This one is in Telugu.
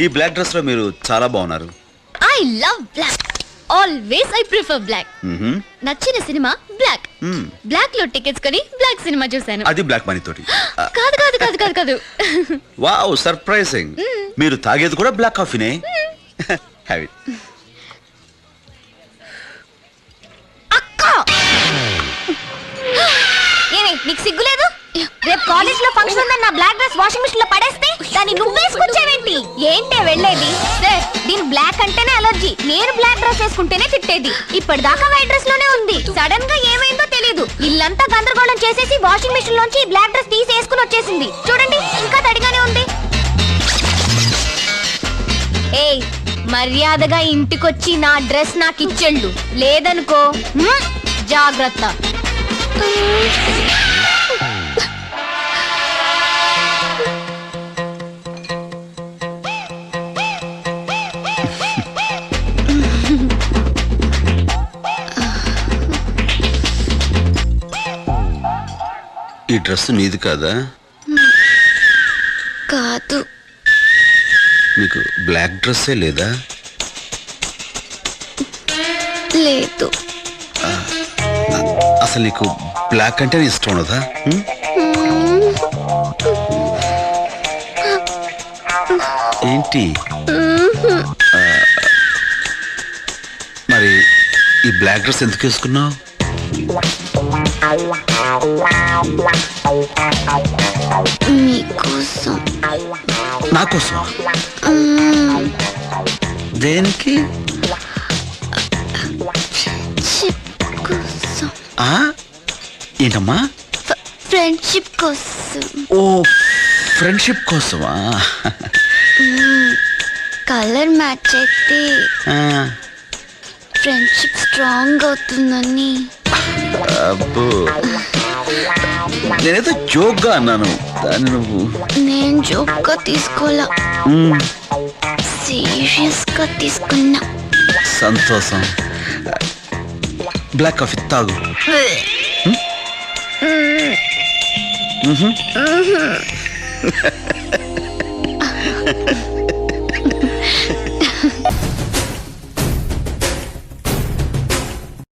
ఈ బ్లాక్ డ్రెస్ లో మీరు చాలా బాగున్నారు. I love black. Always I prefer black. నచ్చిన సినిమా బ్లాక్. బ్లాక్ లో టికెట్స్ కొని బ్లాక్ సినిమా చూశాను. అది బ్లాక్ మనీ తోటి. కాదు కాదు కాదు కాదు కాదు. Wow, surprising. మీరు తాగేది కూడా బ్లాక్ కాఫీనే. Have it. అక్క, ఏమే నీకు సిగ్గులేదు? రేపు కాలేజ్ లో ఫంక్షన్ ఉందని నా బ్లాక్ డ్రెస్ వాషింగ్ మిషన్ లో పడేస్తే దాన్ని నువ్వేసుకొచ్చావేంటి? ఏంటే వెళ్ళేది? సార్, దీని బ్లాక్ అంటేనే అలర్జీ. నేను బ్లాక్ డ్రెస్ వేసుకుంటేనే తిట్టేది. ఇప్పటిదాకా వైట్ డ్రెస్ లోనే ఉంది. సడన్ గా ఏమైందో తెలీదు. ఇల్లంతా గందరగోళం చేసేసి వాషింగ్ మిషన్ లోంచి బ్లాక్ డ్రెస్ తీసి వేసుకుని వచ్చేసింది. చూడండి, ఇంకా తడిగానే ఉంది. ఏయ్, మర్యాదగా ఇంటికొచ్చి నా డ్రెస్ నాకు ఇచ్చెళ్ళు, లేదనుకో జాగ్రత్త. ఈ డ్రెస్ నీది కాదా? కాదు. మీకు బ్లాక్ డ్రెస్సే లేదా? లేదు. అసలు నీకు బ్లాక్ అంటే ఇష్టం ఉన్నదా? ఏంటి మరి ఈ బ్లాక్ డ్రెస్ ఎందుకు వేసుకున్నావు? మీకోసం. నా కోసం? దేనికి? ఏంటమ్మా? ఫ్రెండ్షిప్ కోసం. ఓ, ఫ్రెండ్షిప్ కోసమా? కలర్ మ్యాచ్ అయితే ఫ్రెండ్షిప్ స్ట్రాంగ్ అవుతుందని. అబ్బో, నేనేదో జోక్ గా అన్నాను. దాన్ని నువ్వు. నేను జోక్ గా తీసుకోలా, సీరియస్ గా తీసుకున్నా. సంతోషం. బ్లాక్ కాఫీ తాగు.